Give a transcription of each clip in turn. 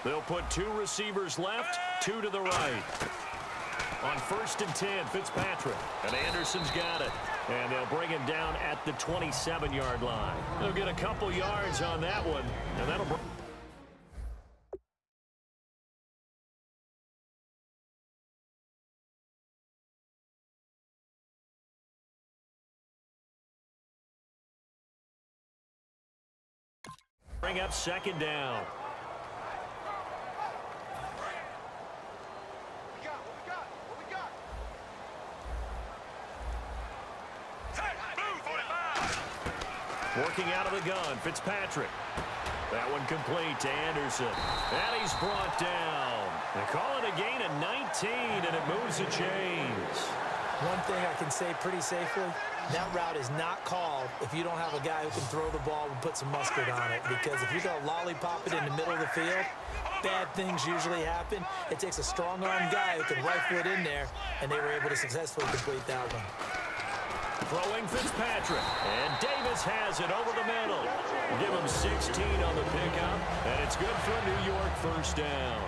They'll put 2 receivers left, 2 to the right. On 1st and 10, Fitzpatrick. And Anderson's got it. And they'll bring him down at the 27-yard line. They'll get a couple yards on that one, and that'll bring up 2nd down. Working out of the gun, Fitzpatrick. That one complete to Anderson. And he's brought down. They call it a gain of 19, and it moves the chains. One thing I can say pretty safely, that route is not called if you don't have a guy who can throw the ball and put some mustard on it. Because if you're going to lollipop it in the middle of the field, bad things usually happen. It takes a strong-arm guy who can rifle it in there, and they were able to successfully complete that one. Throwing Fitzpatrick, and Davis has it over the middle. Give him 16 on the pickup, and it's good for a New York 1st down.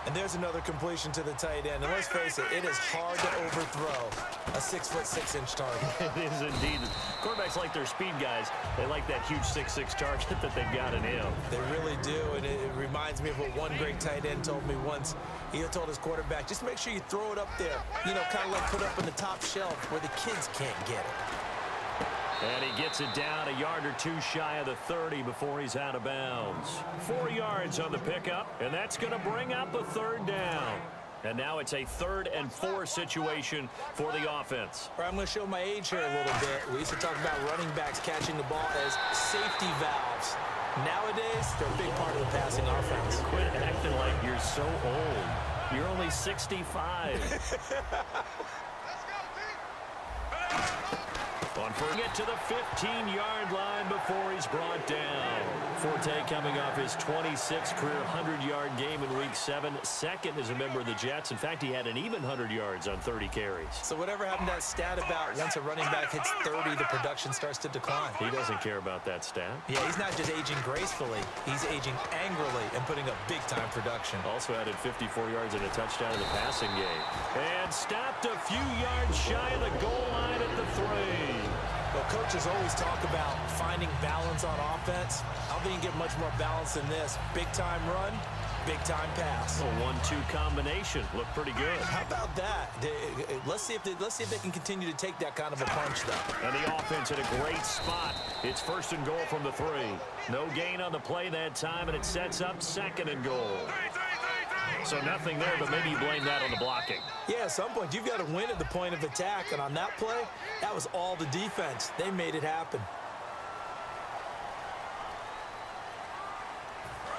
And there's another completion to the tight end. And let's face it, it is hard to overthrow a 6'6" target. It is indeed. Quarterbacks like their speed guys. They like that huge 6'6" target that they've got in him. They really do, and it reminds me of what one great tight end told me once. He told his quarterback, just make sure you throw it up there, you know, kind of like put up in the top shelf where the kids can't get it. And he gets it down a yard or 2 shy of the 30 before he's out of bounds. 4 yards on the pickup, and that's going to bring up a 3rd down. And now it's a 3rd and 4 situation for the offense. All right, I'm going to show my age here a little bit. We used to talk about running backs catching the ball as safety valves. Nowadays, they're a big part of the passing offense. Quit acting like you're so old. You're only 65. Get to the 15-yard line before he's brought down. Forte coming off his 26th career 100-yard game in Week 7. 2nd as a member of the Jets. In fact, he had an even 100 yards on 30 carries. So whatever happened to that stat about once a running back hits 30, the production starts to decline? He doesn't care about that stat. Yeah, he's not just aging gracefully. He's aging angrily and putting up big-time production. Also added 54 yards and a touchdown in the passing game. And stopped a few yards shy of the goal line at the 3. Well, coaches always talk about finding balance on offense. I don't think you get much more balance than this. Big-time run, big-time pass. A 1-2 combination. Looked pretty good. How about that? Let's see if they can continue to take that kind of a punch, though. And the offense in a great spot. It's 1st and goal from the 3. No gain on the play that time, and it sets up 2nd and goal. So nothing there, but maybe you blame that on the blocking. Yeah, at some point, you've got to win at the point of attack. And on that play, that was all the defense. They made it happen.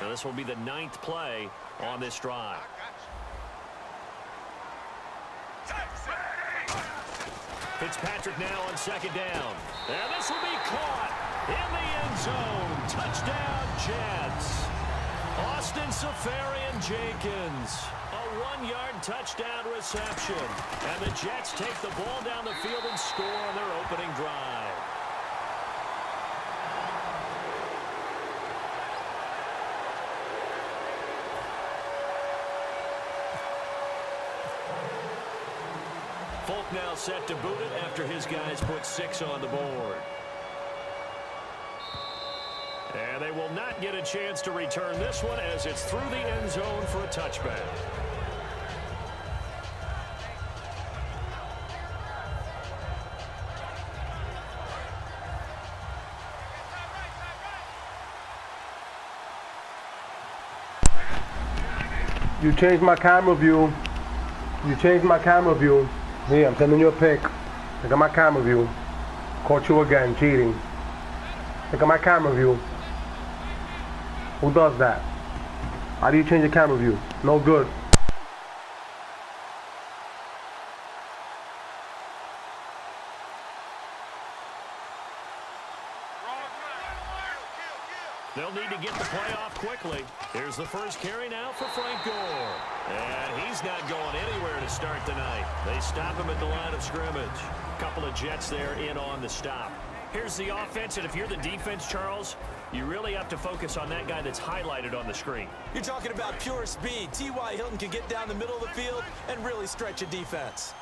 Now this will be the 9th play on this drive. Fitzpatrick now on 2nd down. And this will be caught in the end zone. Touchdown, Jets. Austin Safarian-Jenkins, a 1-yard touchdown reception. And the Jets take the ball down the field and score on their opening drive. Folk now set to boot it after his guys put 6 on the board. And they will not get a chance to return this one as it's through the end zone for a touchback. You changed my camera view. You changed my camera view. Here, I'm sending you a pic. Look at my camera view. Caught you again, cheating. Look at my camera view. Who does that? How do you change the camera view? No good. They'll need to get the play off quickly. Here's the first carry now for Frank Gore. And he's not going anywhere to start tonight. They stop him at the line of scrimmage. Couple of Jets there in on the stop. Here's the offense, and if you're the defense, Charles, you really have to focus on that guy that's highlighted on the screen. You're talking about pure speed. T.Y. Hilton can get down the middle of the field and really stretch a defense.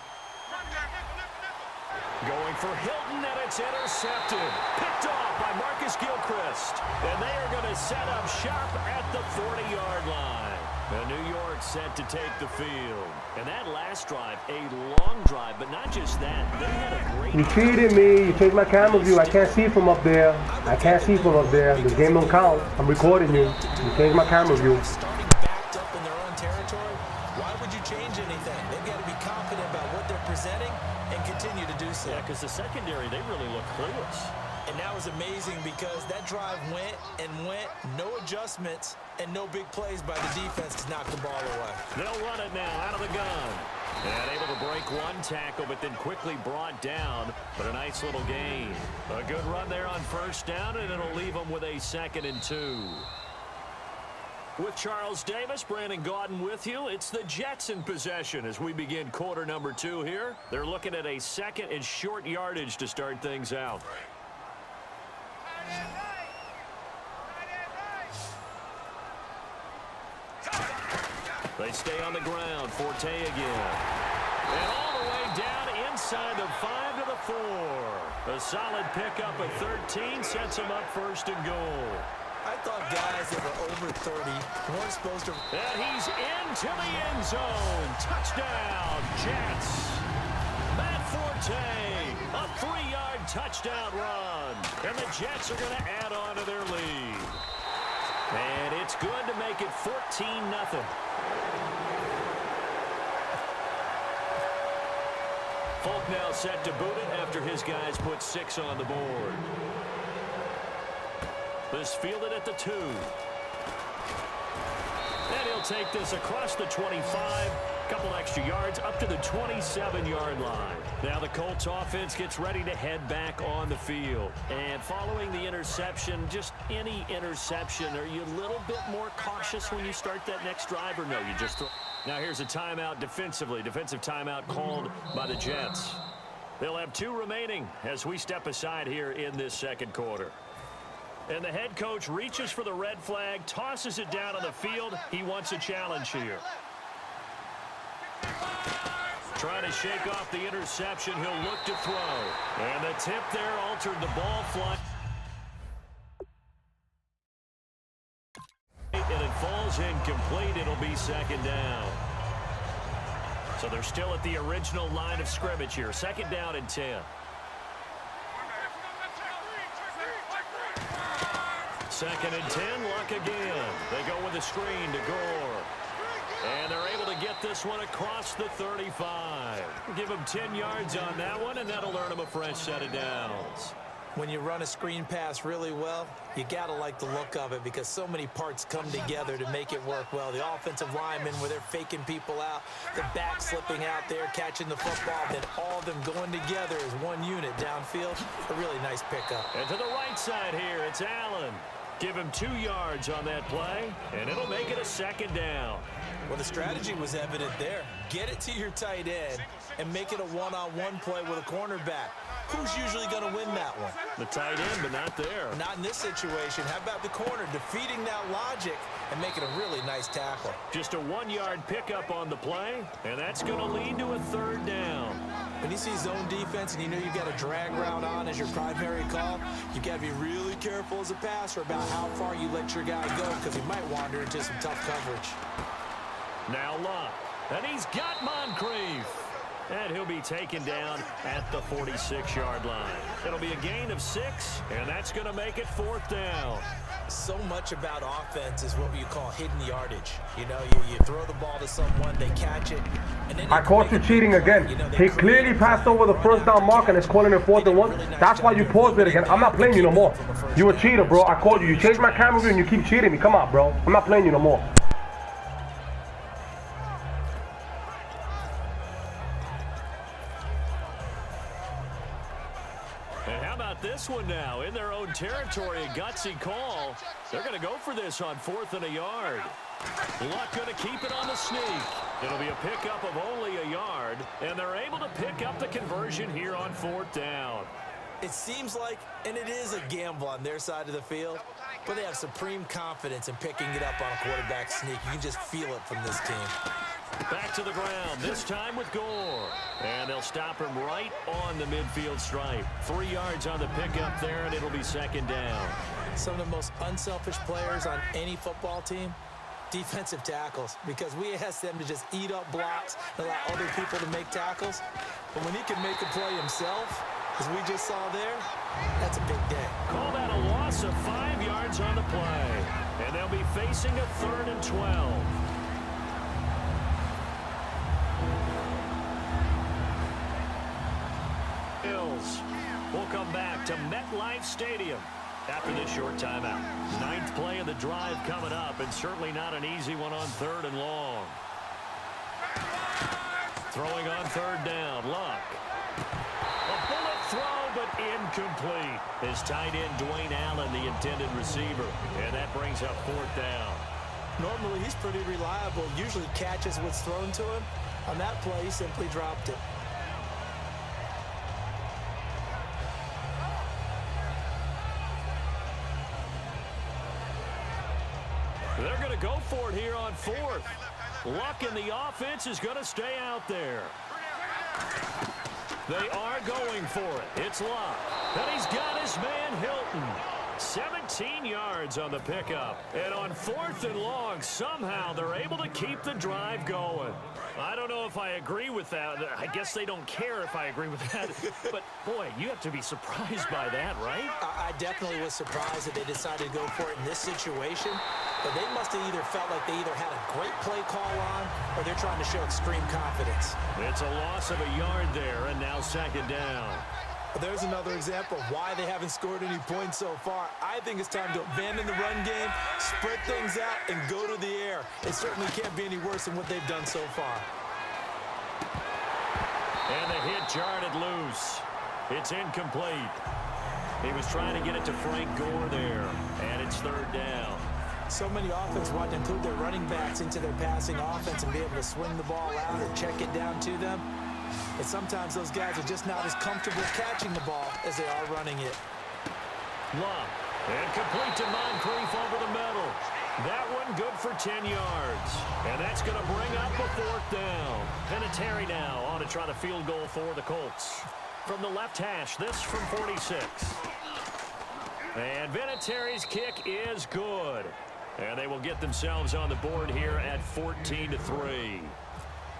Going for Hilton, and it's intercepted. Picked off by Marcus Gilchrist. And they are going to set up shop at the 40-yard line. And New York set to take the field. And that last drive, a long drive, but not just that. They had a great... You cheated me. You changed my camera view. I can't see from up there. I can't see from up there. This game don't count. I'm recording you. You changed my camera view. Starting backed up in their own territory, why would you change anything? They've got to be confident about what they're presenting and continue to do so. Yeah, because the secondary, they really look clueless. And that was amazing because that drive went and went, no adjustments, and no big plays by the defense to knock the ball away. They'll run it now out of the gun. And able to break one tackle, but then quickly brought down. But a nice little gain. A good run there on first down, and it'll leave them with a 2nd and 2. With Charles Davis, Brandon Gaudin with you. It's the Jets in possession as we begin quarter number 2 here. They're looking at a 2nd and short yardage to start things out. They stay on the ground. Forte again. And all the way down inside the 5 to the 4. A solid pickup at 13 sets them up 1st and goal. I thought guys that were over 30 weren't supposed to... And he's into the end zone. Touchdown, Jets. Matt Forte, a 3-yard touchdown run. And the Jets are going to add on to their lead. And it's good to make it 14-0. Folk now set to boot it after his guys put 6 on the board. This fielded at the 2. And he'll take this across the 25. Couple extra yards up to the 27-yard line. Now the Colts offense gets ready to head back on the field. And following the interception, just any interception, are you a little bit more cautious when you start that next drive, or no, you just throw? Now here's a timeout defensively. Defensive timeout called by the Jets. They'll have 2 remaining as we step aside here in this 2nd quarter. And the head coach reaches for the red flag, tosses it down on the field. He wants a challenge here. Trying to shake off the interception. He'll look to throw. And the tip there altered the ball flight. And it falls incomplete. It'll be 2nd down. So they're still at the original line of scrimmage here. 2nd down and 10. 2nd and 10, Luck again. They go with a screen to Gore. And they're able to get this one across the 35. Give them 10 yards on that one, and that'll earn them a fresh set of downs. When you run a screen pass really well, you got to like the look of it because so many parts come together to make it work well. The offensive linemen where they're faking people out, the back slipping out there, catching the football, then all of them going together as one unit downfield. A really nice pickup. And to the right side here, it's Allen. Give him 2 yards on that play, and it'll make it a 2nd down. Well, the strategy was evident there. Get it to your tight end and make it a one-on-one play with a cornerback. Who's usually going to win that one? The tight end, but not there. Not in this situation. How about the corner defeating that logic and making a really nice tackle? Just a 1-yard pickup on the play, and that's going to lead to a 3rd down. When you see zone defense and you know you've got a drag route on as your primary call, you've got to be really careful as a passer about how far you let your guy go because he might wander into some tough coverage. Now Luck, and he's got Moncrief. And he'll be taken down at the 46-yard line. It'll be a gain of 6, and that's going to make it 4th down. So much about offense is what you call hidden yardage. You know, you throw the ball to someone, they catch it. And then I caught you cheating again. He clearly passed over the 1st down mark and is calling it 4th and 1. That's why you paused it again. I'm not playing you no more. You a cheater, bro. I called you. You changed my camera view and you keep cheating me. Come on, bro. I'm not playing you no more. This one now in their own territory, a gutsy call. They're going to go for this on 4th and a yard. Luck going to keep it on the sneak. It'll be a pickup of only a yard, and they're able to pick up the conversion here on 4th down. It seems like, and it is a gamble on their side of the field, but they have supreme confidence in picking it up on a quarterback sneak. You can just feel it from this team. Back to the ground, this time with Gore. And they'll stop him right on the midfield stripe. 3 yards on the pickup there, and it'll be second down. Some of the most unselfish players on any football team, defensive tackles, because we ask them to just eat up blocks and allow other people to make tackles. But when he can make a play himself, as we just saw there, that's a big day. Call that a loss of 5 yards on the play. And they'll be facing a 3rd and 12. Bills will come back to MetLife Stadium after this short timeout. 9th play of the drive coming up, and certainly not an easy one on 3rd and long. Throwing on 3rd down, Luck. A bullet throw, but incomplete. His tight end, Dwayne Allen, the intended receiver. And that brings up 4th down. Normally, he's pretty reliable. Usually catches what's thrown to him. On that play, he simply dropped it. They're going to go for it here on 4th. Luck in the offense is going to stay out there. They are going for it. It's Luck. And he's got his man Hilton. 17 yards on the pickup. And on 4th and long, somehow they're able to keep the drive going. I don't know if I agree with that. I guess they don't care if I agree with that. But, boy, you have to be surprised by that, right? I definitely was surprised that they decided to go for it in this situation. But they must have either felt like they either had a great play call on or they're trying to show extreme confidence. It's a loss of a yard there, and now 2nd down. There's another example of why they haven't scored any points so far. I think it's time to abandon the run game, spread things out, and go to the air. It certainly can't be any worse than what they've done so far. And the hit jarred it loose. It's incomplete. He was trying to get it to Frank Gore there, and it's 3rd down. So many offenses want to include their running backs into their passing offense and be able to swing the ball out or check it down to them. But sometimes those guys are just not as comfortable catching the ball as they are running it. Luck. And complete to Moncrief over the middle. That one good for 10 yards. And that's going to bring up a 4th down. Vinatieri now on to try the field goal for the Colts. From the left hash, this from 46. And Vinatieri's kick is good. And they will get themselves on the board here at 14-3.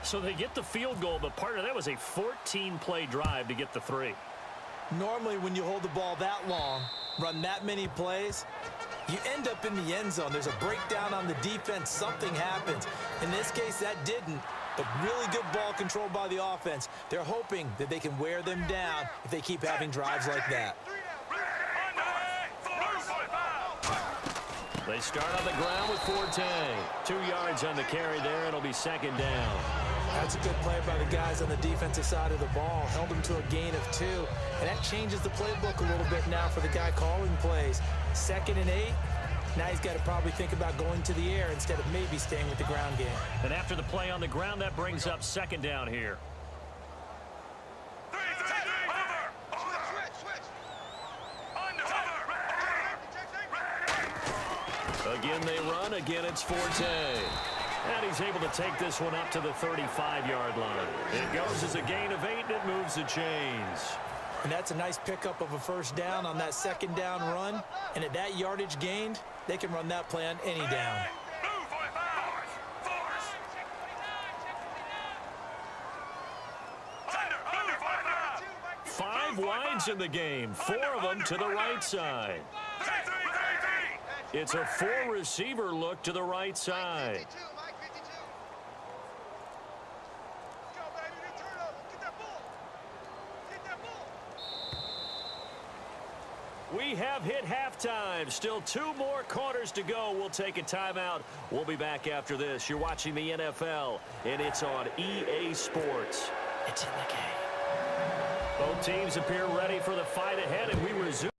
So they get the field goal, but part of that was a 14-play drive to get the 3. Normally, when you hold the ball that long, run that many plays, you end up in the end zone. There's a breakdown on the defense. Something happens. In this case, that didn't. But really good ball control by the offense. They're hoping that they can wear them down if they keep having drives like that. They start on the ground with Forte. 2 yards on the carry there. It'll be 2nd down. That's a good play by the guys on the defensive side of the ball. Held them to a gain of 2. And that changes the playbook a little bit now for the guy calling plays. 2nd and 8. Now he's got to probably think about going to the air instead of maybe staying with the ground game. And after the play on the ground, that brings up 2nd down here. Again, they run. Again, it's Forte. And he's able to take this one up to the 35-yard line. It goes as a gain of 8, and it moves the chains. And that's a nice pickup of a 1st down on that 2nd down run. And at that yardage gained, they can run that play on any down. Five wides in the game, 4 of them to the right side. It's a 4-receiver look to the right side. We have hit halftime. Still 2 more quarters to go. We'll take a timeout. We'll be back after this. You're watching the NFL, and it's on EA Sports. It's in the game. Both teams appear ready for the fight ahead, and we resume.